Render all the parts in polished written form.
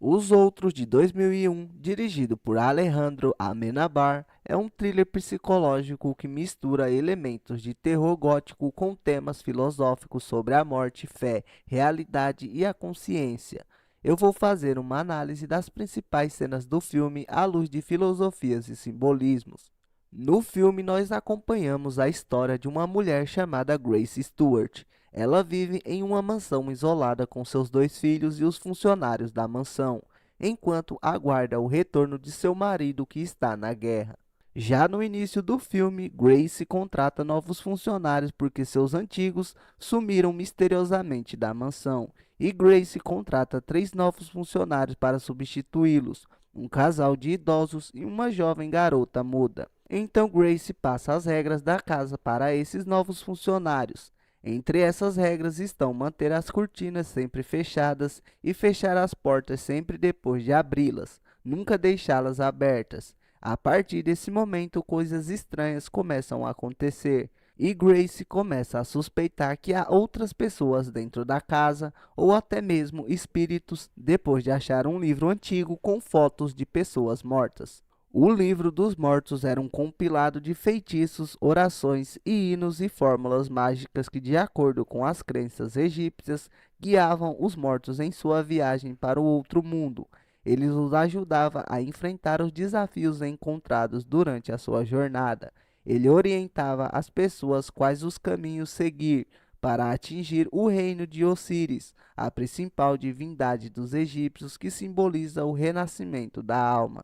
Os Outros, de 2001, dirigido por Alejandro Amenábar, é um thriller psicológico que mistura elementos de terror gótico com temas filosóficos sobre a morte, fé, realidade e a consciência. Eu vou fazer uma análise das principais cenas do filme à luz de filosofias e simbolismos. No filme, nós acompanhamos a história de uma mulher chamada Grace Stewart. Ela vive em uma mansão isolada com seus dois filhos e os funcionários da mansão, enquanto aguarda o retorno de seu marido que está na guerra. Já no início do filme, Grace contrata novos funcionários porque seus antigos sumiram misteriosamente da mansão, e Grace contrata 3 novos funcionários para substituí-los, um casal de idosos e uma jovem garota muda. Então Grace passa as regras da casa para esses novos funcionários. Entre essas regras estão manter as cortinas sempre fechadas e fechar as portas sempre depois de abri-las, nunca deixá-las abertas. A partir desse momento, coisas estranhas começam a acontecer e Grace começa a suspeitar que há outras pessoas dentro da casa ou até mesmo espíritos depois de achar um livro antigo com fotos de pessoas mortas. O livro dos mortos era um compilado de feitiços, orações e hinos e fórmulas mágicas que, de acordo com as crenças egípcias, guiavam os mortos em sua viagem para o outro mundo. Ele os ajudava a enfrentar os desafios encontrados durante a sua jornada. Ele orientava as pessoas quais os caminhos seguir para atingir o reino de Osíris, a principal divindade dos egípcios que simboliza o renascimento da alma.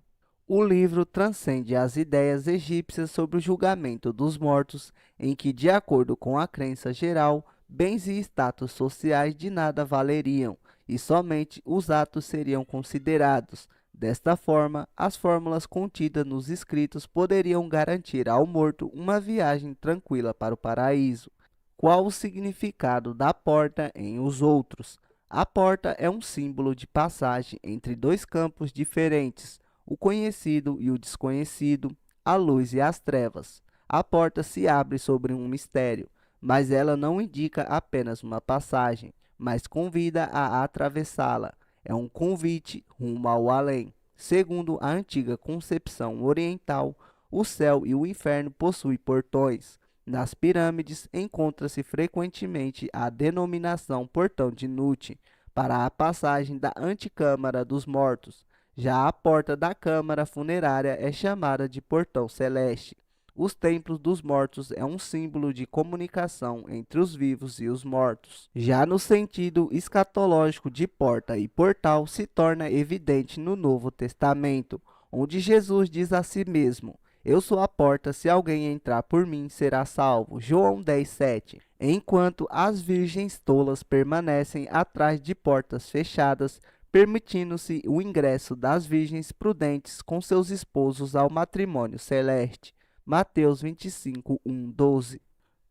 O livro transcende as ideias egípcias sobre o julgamento dos mortos, em que, de acordo com a crença geral, bens e status sociais de nada valeriam, e somente os atos seriam considerados. Desta forma, as fórmulas contidas nos escritos poderiam garantir ao morto uma viagem tranquila para o paraíso. Qual o significado da porta em Os Outros? A porta é um símbolo de passagem entre dois campos diferentes, o conhecido e o desconhecido, a luz e as trevas. A porta se abre sobre um mistério, mas ela não indica apenas uma passagem, mas convida a atravessá-la. É um convite rumo ao além. Segundo a antiga concepção oriental, o céu e o inferno possuem portões. Nas pirâmides encontra-se frequentemente a denominação portão de Nut para a passagem da antecâmara dos mortos. Já a porta da câmara funerária é chamada de portão celeste. Os templos dos mortos é um símbolo de comunicação entre os vivos e os mortos. Já no sentido escatológico de porta e portal se torna evidente no Novo Testamento, onde Jesus diz a si mesmo: "Eu sou a porta, se alguém entrar por mim será salvo." João 10:7. Enquanto as virgens tolas permanecem atrás de portas fechadas, permitindo-se o ingresso das virgens prudentes com seus esposos ao matrimônio celeste. Mateus 25:1-12.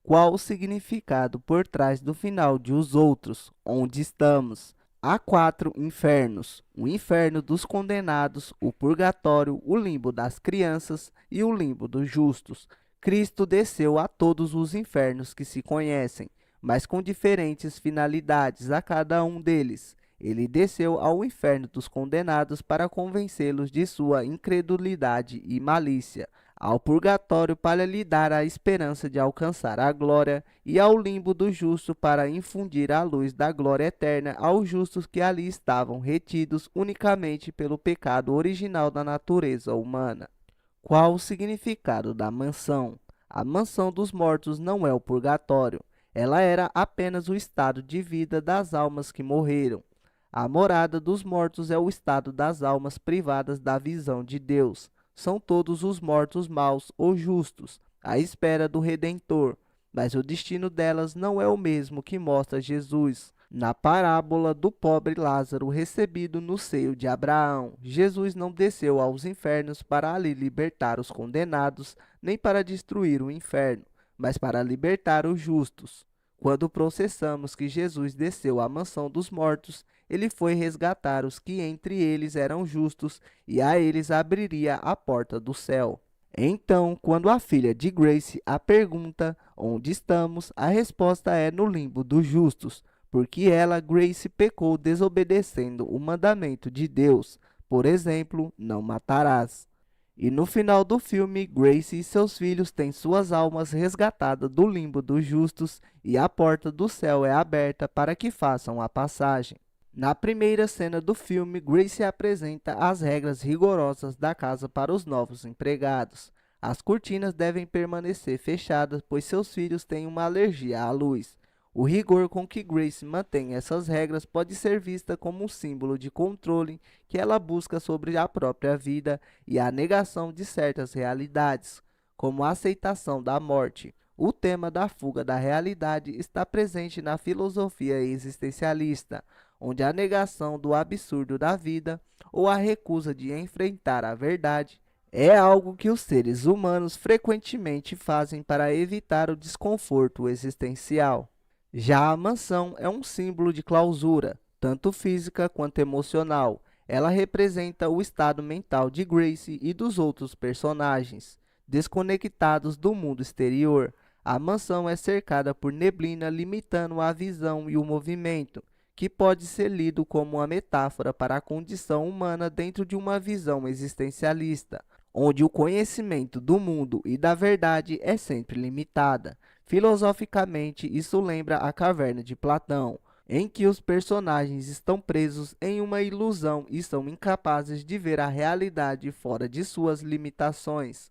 Qual o significado por trás do final de Os Outros, onde estamos? Há 4 infernos: o inferno dos condenados, o purgatório, o limbo das crianças e o limbo dos justos. Cristo desceu a todos os infernos que se conhecem, mas com diferentes finalidades a cada um deles. Ele desceu ao inferno dos condenados para convencê-los de sua incredulidade e malícia, ao purgatório para lhe dar a esperança de alcançar a glória, e ao limbo do justo para infundir a luz da glória eterna aos justos que ali estavam retidos unicamente pelo pecado original da natureza humana. Qual o significado da mansão? A mansão dos mortos não é o purgatório. Ela era apenas o estado de vida das almas que morreram. A morada dos mortos é o estado das almas privadas da visão de Deus. São todos os mortos maus ou justos, à espera do Redentor, mas o destino delas não é o mesmo que mostra Jesus. Na parábola do pobre Lázaro recebido no seio de Abraão, Jesus não desceu aos infernos para ali libertar os condenados, nem para destruir o inferno, mas para libertar os justos. Quando processamos que Jesus desceu à mansão dos mortos, ele foi resgatar os que entre eles eram justos e a eles abriria a porta do céu. Então, quando a filha de Grace a pergunta onde estamos, a resposta é no limbo dos justos, porque ela, Grace, pecou desobedecendo o mandamento de Deus, por exemplo, não matarás. E no final do filme, Grace e seus filhos têm suas almas resgatadas do limbo dos justos e a porta do céu é aberta para que façam a passagem. Na primeira cena do filme, Grace apresenta as regras rigorosas da casa para os novos empregados. As cortinas devem permanecer fechadas, pois seus filhos têm uma alergia à luz. O rigor com que Grace mantém essas regras pode ser vista como um símbolo de controle que ela busca sobre a própria vida e a negação de certas realidades, como a aceitação da morte. O tema da fuga da realidade está presente na filosofia existencialista, onde a negação do absurdo da vida ou a recusa de enfrentar a verdade é algo que os seres humanos frequentemente fazem para evitar o desconforto existencial. Já a mansão é um símbolo de clausura, tanto física quanto emocional. Ela representa o estado mental de Grace e dos outros personagens, desconectados do mundo exterior. A mansão é cercada por neblina, limitando a visão e o movimento, que pode ser lido como uma metáfora para a condição humana dentro de uma visão existencialista, onde o conhecimento do mundo e da verdade é sempre limitada. Filosoficamente, isso lembra a caverna de Platão, em que os personagens estão presos em uma ilusão e são incapazes de ver a realidade fora de suas limitações.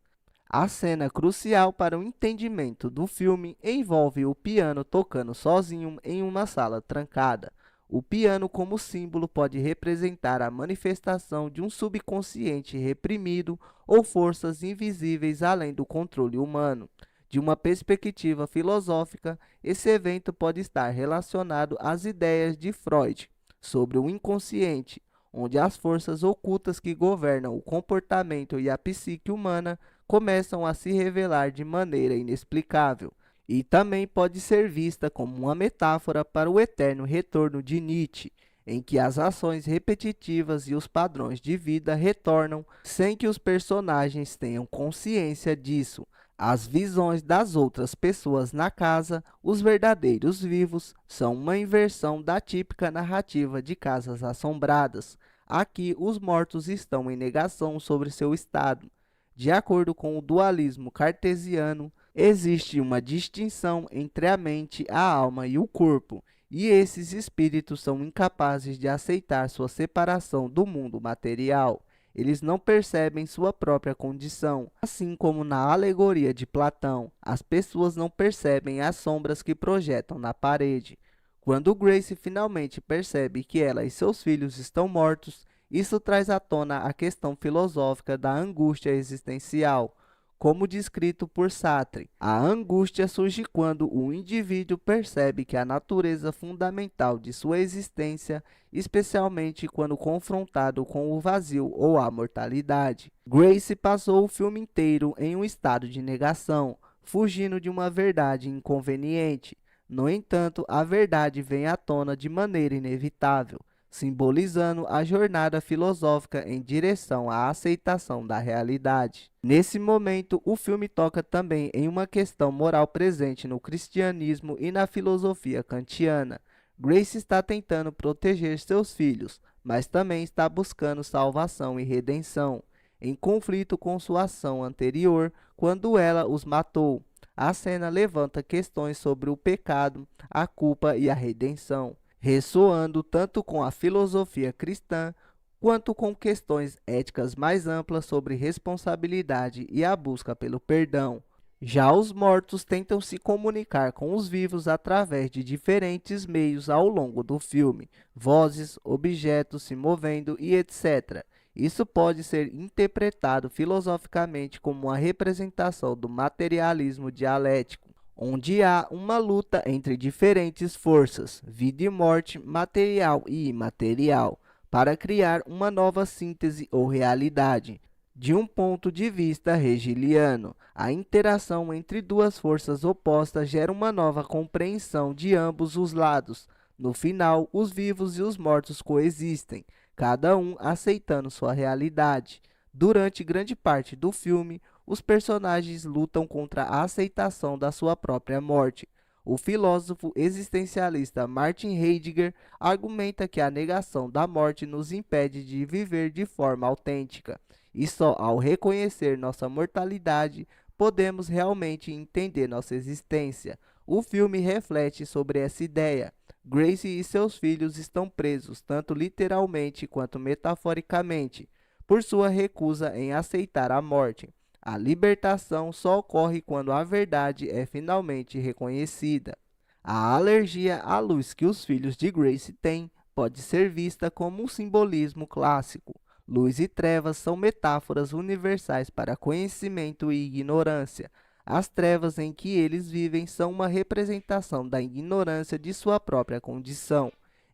A cena crucial para o entendimento do filme envolve o piano tocando sozinho em uma sala trancada. O piano, como símbolo, pode representar a manifestação de um subconsciente reprimido ou forças invisíveis além do controle humano. De uma perspectiva filosófica, esse evento pode estar relacionado às ideias de Freud sobre o inconsciente, onde as forças ocultas que governam o comportamento e a psique humana começam a se revelar de maneira inexplicável. E também pode ser vista como uma metáfora para o eterno retorno de Nietzsche, em que as ações repetitivas e os padrões de vida retornam sem que os personagens tenham consciência disso. As visões das outras pessoas na casa, os verdadeiros vivos, são uma inversão da típica narrativa de casas assombradas. Aqui, os mortos estão em negação sobre seu estado. De acordo com o dualismo cartesiano, existe uma distinção entre a mente, a alma e o corpo, e esses espíritos são incapazes de aceitar sua separação do mundo material. Eles não percebem sua própria condição. Assim como na alegoria de Platão, as pessoas não percebem as sombras que projetam na parede. Quando Grace finalmente percebe que ela e seus filhos estão mortos, isso traz à tona a questão filosófica da angústia existencial. Como descrito por Sartre, a angústia surge quando o indivíduo percebe que a natureza fundamental de sua existência, especialmente quando confrontado com o vazio ou a mortalidade. Grace passou o filme inteiro em um estado de negação, fugindo de uma verdade inconveniente. No entanto, a verdade vem à tona de maneira inevitável, simbolizando a jornada filosófica em direção à aceitação da realidade. Nesse momento, o filme toca também em uma questão moral presente no cristianismo e na filosofia kantiana. Grace está tentando proteger seus filhos, mas também está buscando salvação e redenção, em conflito com sua ação anterior, quando ela os matou. A cena levanta questões sobre o pecado, a culpa e a redenção, ressoando tanto com a filosofia cristã, quanto com questões éticas mais amplas sobre responsabilidade e a busca pelo perdão. Já os mortos tentam se comunicar com os vivos através de diferentes meios ao longo do filme, vozes, objetos se movendo e etc. Isso pode ser interpretado filosoficamente como uma representação do materialismo dialético, onde há uma luta entre diferentes forças, vida e morte, material e imaterial, para criar uma nova síntese ou realidade. De um ponto de vista hegeliano, a interação entre duas forças opostas gera uma nova compreensão de ambos os lados. No final, os vivos e os mortos coexistem, cada um aceitando sua realidade. Durante grande parte do filme, os personagens lutam contra a aceitação da sua própria morte. O filósofo existencialista Martin Heidegger argumenta que a negação da morte nos impede de viver de forma autêntica, e só ao reconhecer nossa mortalidade podemos realmente entender nossa existência. O filme reflete sobre essa ideia. Grace e seus filhos estão presos, tanto literalmente quanto metaforicamente, por sua recusa em aceitar a morte. A libertação só ocorre quando a verdade é finalmente reconhecida. A alergia à luz que os filhos de Grace têm pode ser vista como um simbolismo clássico. Luz e trevas são metáforas universais para conhecimento e ignorância. As trevas em que eles vivem são uma representação da ignorância de sua própria condição,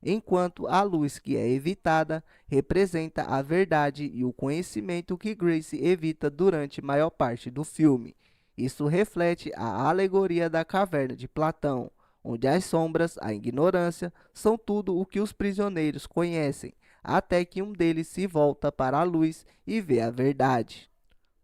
enquanto a luz que é evitada representa a verdade e o conhecimento que Grace evita durante maior parte do filme. Isso reflete a alegoria da caverna de Platão, onde as sombras, a ignorância, são tudo o que os prisioneiros conhecem, até que um deles se volta para a luz e vê a verdade.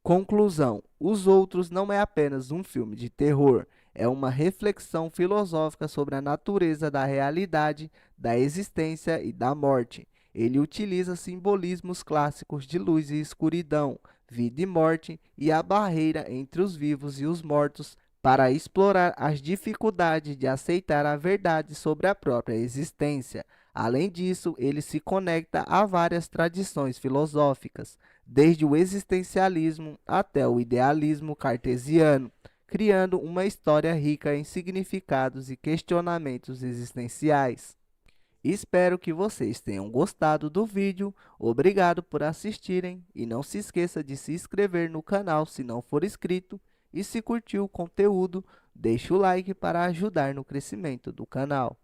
Conclusão: Os Outros não é apenas um filme de terror, é uma reflexão filosófica sobre a natureza da realidade, da existência e da morte. Ele utiliza simbolismos clássicos de luz e escuridão, vida e morte e a barreira entre os vivos e os mortos para explorar as dificuldades de aceitar a verdade sobre a própria existência. Além disso, ele se conecta a várias tradições filosóficas, desde o existencialismo até o idealismo cartesiano, criando uma história rica em significados e questionamentos existenciais. Espero que vocês tenham gostado do vídeo, obrigado por assistirem e não se esqueça de se inscrever no canal se não for inscrito e se curtiu o conteúdo, deixe o like para ajudar no crescimento do canal.